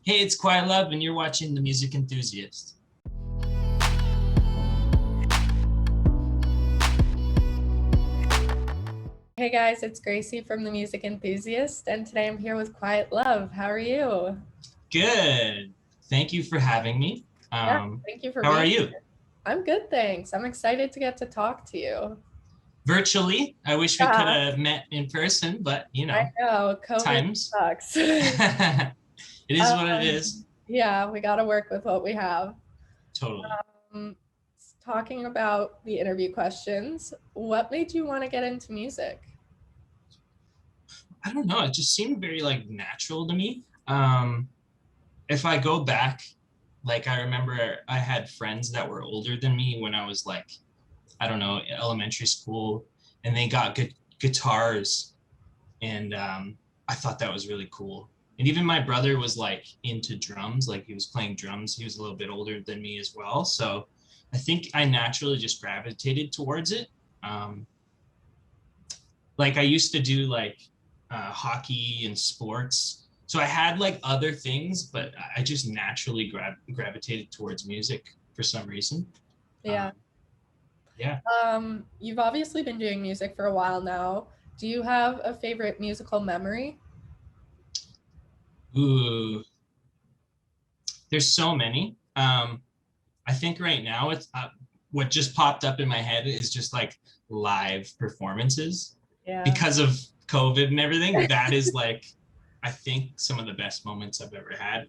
Hey, it's Quiet Love, and you're watching The Music Enthusiast. Hey guys, it's Gracie from The Music Enthusiast, and today I'm here with Quiet Love. How are you? Good. Thank you for having me. Yeah, thank you for How are being you? here. I'm good, thanks. I'm excited to get to talk to you. Virtually. I wish we could Yeah, have met in person, but I know, COVID times. sucks. It is what it is. Yeah, we got to work with what we have. Totally. Um, Talking about the interview questions, what made you want to get into music? I don't know. It just seemed very natural to me. If I go back, I remember I had friends that were older than me when I was I don't know, elementary school, and they got good guitars, and I thought that was really cool. And even my brother was into drums, he was playing drums. He was a little bit older than me as well, so I think I naturally just gravitated towards it. Um, I used to do hockey and sports, so I had other things, but I just naturally gravitated towards music for some reason. Yeah. Um, yeah. You've obviously been doing music for a while now. Do you have a favorite musical memory? Ooh, there's so many. I think right now it's what just popped up in my head is just live performances Yeah. because of COVID and everything. That is I think some of the best moments I've ever had.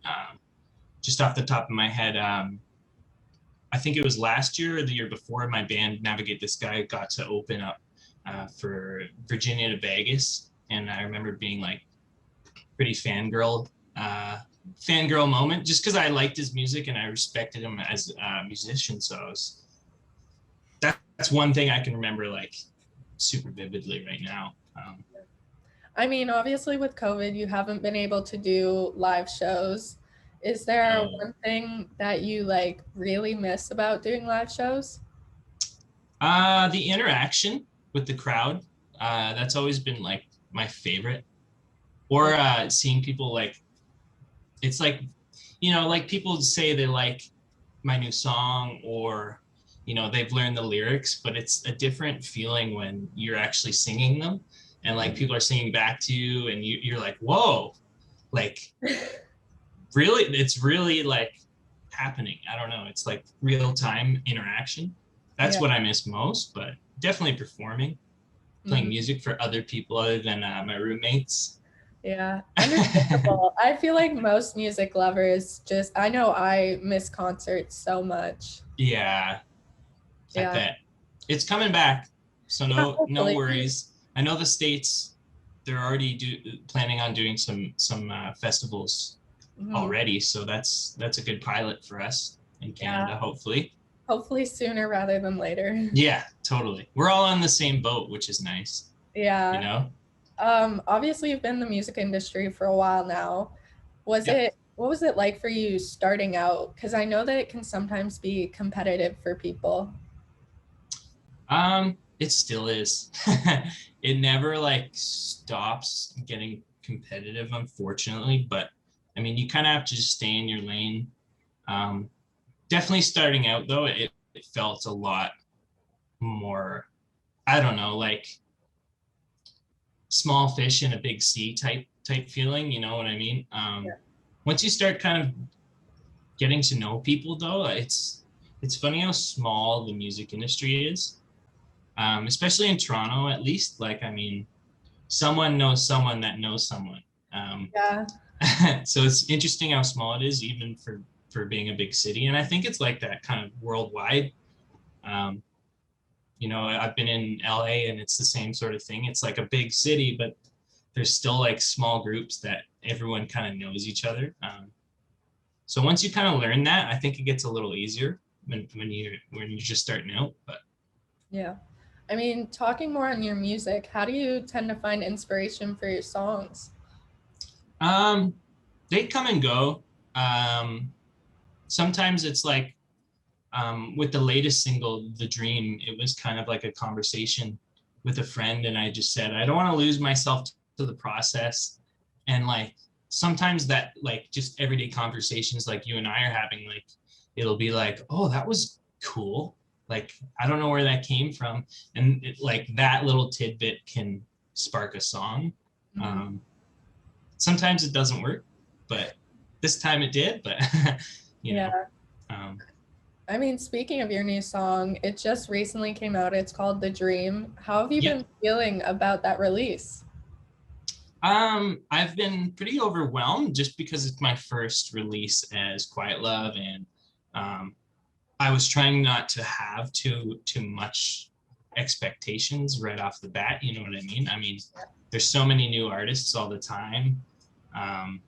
Just off the top of my head, I think it was last year or the year before, my band Navigate This Guy got to open up for Virginia to Vegas, and I remember being pretty fangirl moment just because I liked his music and I respected him as a musician. So that's one thing I can remember super vividly right now. I mean, obviously with COVID, you haven't been able to do live shows. Is there No. one thing that you really miss about doing live shows? The interaction with the crowd, that's always been my favorite. Or seeing people it's people say they like my new song, or they've learned the lyrics, but it's a different feeling when you're actually singing them, and people are singing back to you, and you're like, whoa, like really, it's really happening. I don't know, it's real time interaction. That's Yeah. what I miss most, but definitely performing, playing Mhm. music for other people other than my roommates. Yeah. Understandable. I feel like most music lovers just, I know I miss concerts so much. Yeah, I Yeah. bet it's coming back, so Yeah, no hopefully. worries. I know the states, they're already planning on doing some festivals Mhm. already, so that's a good pilot for us in Yeah. Canada, hopefully. Hopefully sooner rather than later. Yeah, totally. We're all on the same boat, which is nice, you Yeah. know? Obviously you've been in the music industry for a while now. Yep. What was it like for you starting out? Because I know that it can sometimes be competitive for people. It still is. It never stops getting competitive, unfortunately, but I mean, you kind of have to just stay in your lane. Um, Definitely starting out though, it felt a lot more, I don't know, small fish in a big sea type feeling, you know what I mean? Once you start kind of getting to know people though, it's funny how small the music industry is. Especially in Toronto, at least. I mean, someone knows someone that knows someone. Um, Yeah. so it's interesting how small it is, even for being a big city. And I think it's like that kind of worldwide. Um, I've been in LA, and it's the same sort of thing. It's like a big city, but there's still small groups that everyone kind of knows each other. So once you kind of learn that, I think it gets a little easier when you're just starting out. But Yeah. I mean, talking more on your music, how do you tend to find inspiration for your songs? um, they come and go. Um, Sometimes it's with the latest single, The Dream, it was kind of like a conversation with a friend, and I just said, I don't want to lose myself to the process, and sometimes that like just everyday conversations like you and I are having, like it'll be like, oh, that was cool. Like I don't know where that came from, and like that little tidbit can spark a song. Mhm. Um, Sometimes it doesn't work, but this time it did. But you know, Yeah. um, I mean, speaking of your new song, it just recently came out. It's called The Dream. How have you yeah. been feeling about that release? I've been pretty overwhelmed just because it's my first release as Quiet Love, and um, I was trying not to have too much expectations right off the bat. You know what I mean? I mean, there's so many new artists all the time, um,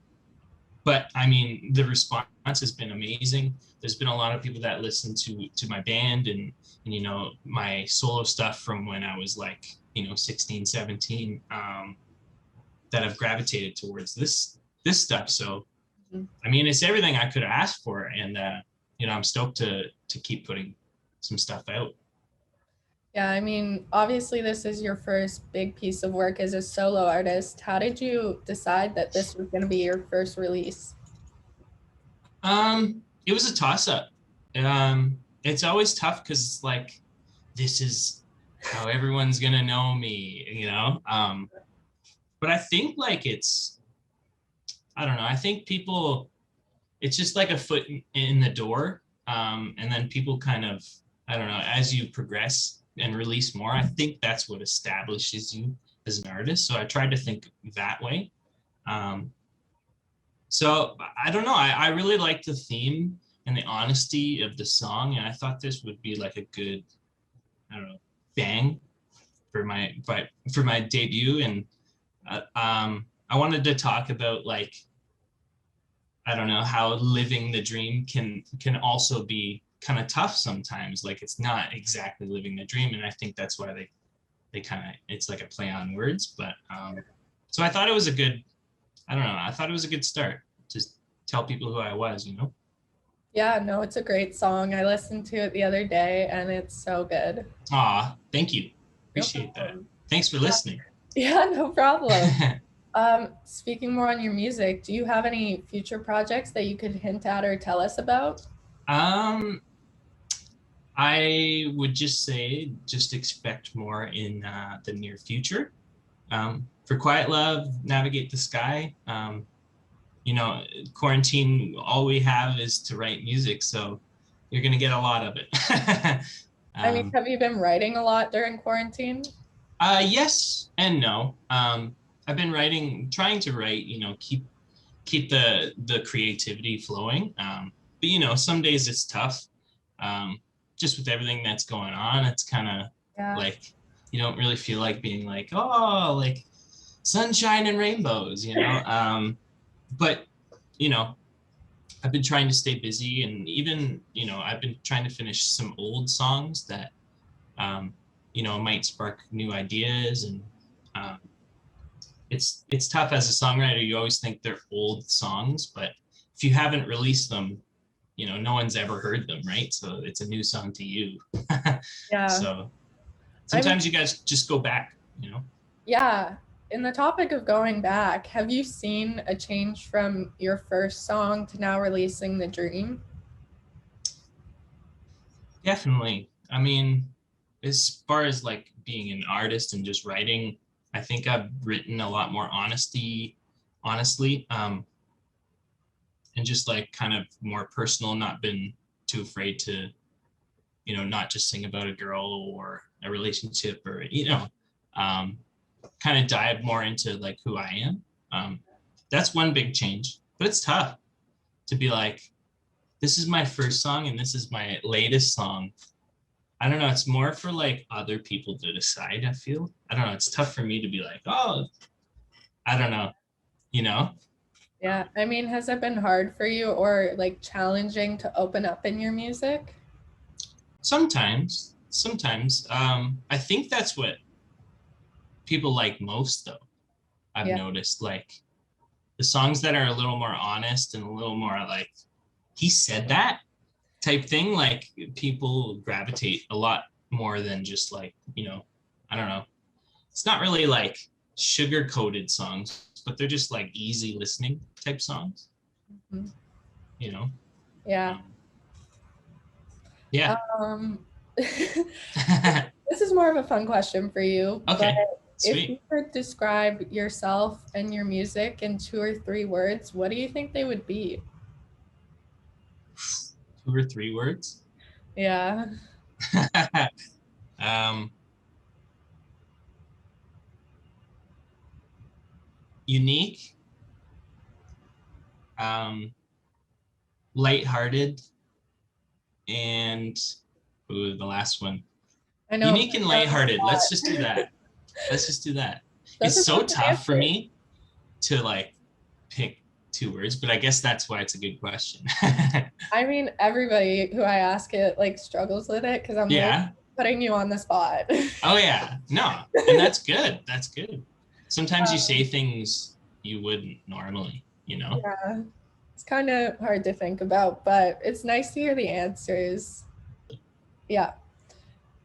but I mean, the response has been amazing. There's been a lot of people that listen to my band and you know my solo stuff from when I was like 16, 17. That have gravitated towards this stuff. So Mhm. I mean, it's everything I could have asked for, and I'm stoked to keep putting some stuff out. Yeah, I mean, obviously, this is your first big piece of work as a solo artist. How did you decide that this was going to be your first release? It was a toss up. It's always tough because it's like this is how everyone's gonna know me, you know. But I think like I don't know. I think people it's just like a foot in the door, and then people kind of I don't know as you progress and release more. I think that's what establishes you as an artist. So I tried to think that way. Um, so I don't know. I really like the theme and the honesty of the song, and I thought this would be like a good I don't know bang for my debut. And I wanted to talk about like I don't know how living the dream can also be kind of tough sometimes. Like it's not exactly living the dream, and I think that's why they kind of it's like a play on words. But so I thought it was a good I don't know I thought it was a good start to tell people who I was. You know. Yeah, no, it's a great song. I listened to it the other day and it's so good. Aw, thank you. No Appreciate that. problem. Thanks for listening. Yeah, no problem. Speaking more on your music, do you have any future projects that you could hint at or tell us about? um, I would just say just expect more in the near future. For Quiet Love, Navigate the Sky. You know, quarantine, all we have is to write music, so you're gonna get a lot of it. I mean, um, have you been writing a lot during quarantine? yes and no. I've been writing, trying to write. You know, keep the creativity flowing. But you know, some days it's tough. Um, just with everything that's going on, it's kind of Yeah. like you don't really feel like being like, oh, like sunshine and rainbows, you know. But you know, I've been trying to stay busy, and even I've been trying to finish some old songs that um, might spark new ideas. And um, it's tough as a songwriter. You always think they're old songs, but if you haven't released them, no one's ever heard them, right? So it's a new song to you. Yeah. So I mean, sometimes you guys just go back, yeah. In the topic of going back, have you seen a change from your first song to now releasing The Dream? Definitely. I mean, as far as like being an artist and just writing, I think I've written a lot more honestly, and just like kind of more personal, not been too afraid to, not just sing about a girl or a relationship or, um, kind of dive more into like who I am. That's one big change, but it's tough to be like, this is my first song and this is my latest song. I don't know. It's more for like other people to decide. I feel. I don't know. It's tough for me to be like, oh, I don't know. You know. Yeah. I mean, has it been hard for you or like challenging to open up in your music? Sometimes. I think that's what people like most, though. I've Yeah. noticed like the songs that are a little more honest and a little more like he said that type thing. Like people gravitate a lot more than just like I don't know. It's not really like sugar coated songs, but they're just like easy listening type songs. Mhm. You know. Yeah. Yeah. This is more of a fun question for you, but Okay. if you Sweet. could describe yourself and your music in 2 or 3 words, what do you think they would be? 2 or 3 words. Yeah. um, unique, lighthearted, and ooh, the last one. I know I'm Unique putting and you on the lighthearted. Let's just do spot. that. Let's just do that. That's It's a so good tough for answer. me to like pick 2 words, but I guess that's why it's a good question. I mean, everybody who I ask it like struggles with it because I'm literally Yeah. putting you on the spot. Oh yeah. No. And that's good. That's good. Sometimes you say Um, things you wouldn't normally, you know? yeah, it's kind of hard to think about, but it's nice to hear the answers. Yeah.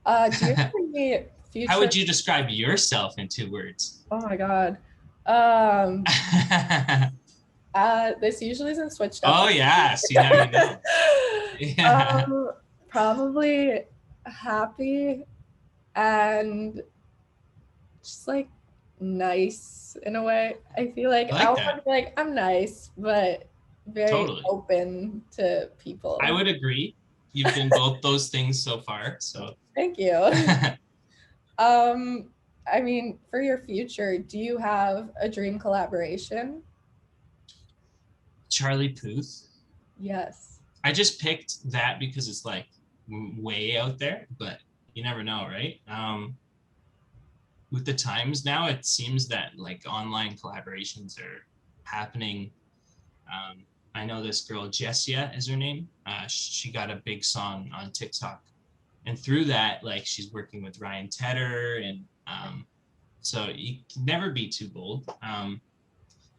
Do you have any How future? would you describe yourself in 2 words? Oh my God. Um, this usually isn't switched up. Oh yeah. See, now you know. Yeah. um, Probably happy and just like nice in a way. I feel like I I like want that. to be like I'm nice, but very Totally. open to I people. would agree. You've been both those things so far. So Thank you. Um, I mean, for your future, do you have a dream collaboration? Charlie Puth. Yes. I just picked that because it's like way out there, but you never know, right? With the times now, it seems that like online collaborations are happening. I know this girl, Jessia is her name. She got a big song on TikTok. And through that, like she's working with Ryan Tedder. And so you can never be too bold.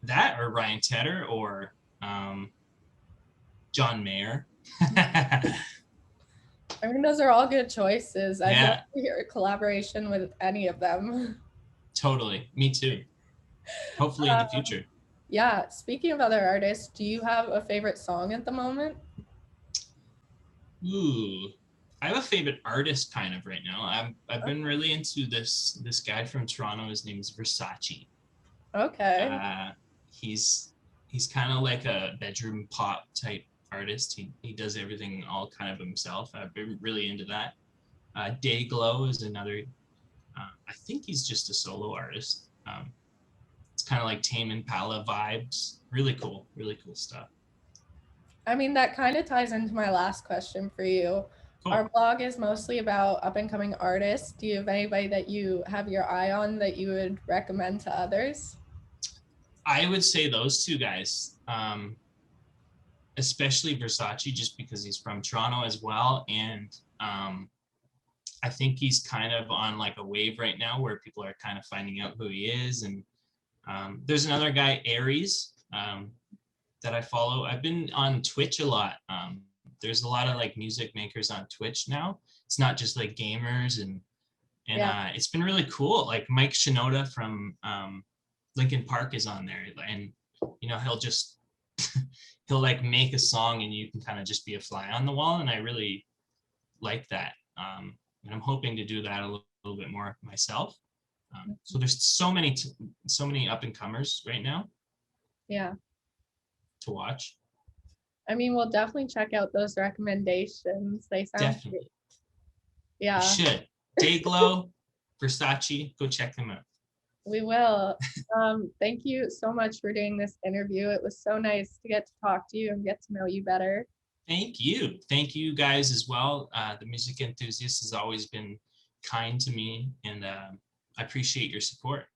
That or Ryan Tedder or John Mayer. I mean, those are all good choices. I'd love Yeah, to hear a collaboration with any of them. totally. Me too. Hopefully in the future. Yeah, speaking of other artists, do you have a favorite song at the moment? Ooh, I have a favorite artist kind of right now. I've been really into this guy from Toronto. His name is Versace. Okay. Uh, he's he's kind of like a bedroom pop type artist. He does everything all kind of himself. I've been really into that. Dayglow is another. I think he's just a solo artist. It's kind of like Tame Impala vibes. Really cool stuff. I mean, that kind of ties into my last question for you. Cool. Our blog is mostly about up and coming artists. Do you have anybody that you have your eye on that you would recommend to others? I would say those two guys, especially Versace, just because he's from Toronto as well, and I think he's kind of on like a wave right now where people are kind of finding out who he is. And there's another guy, Aries, that I follow. I've been on Twitch a lot. There's a lot of like music makers on Twitch now. It's not just like gamers and Yeah. it's been really cool. Like Mike Shinoda from Linkin Park is on there, and you know he'll like make a song and you can kind of just be a fly on the wall, and I really like that. And I'm hoping to do that a little bit more myself. So there's so many up and comers right now Yeah. to watch. I mean, we'll definitely check out those recommendations. They sound great. Definitely, you Yeah, should. Dayglow, Versace, go check them out. we will. Thank you so much for doing this interview. It was so nice to get to talk to you and get to know you better. Thank you guys as well. The Music Enthusiast has always been kind to me, and I appreciate your support.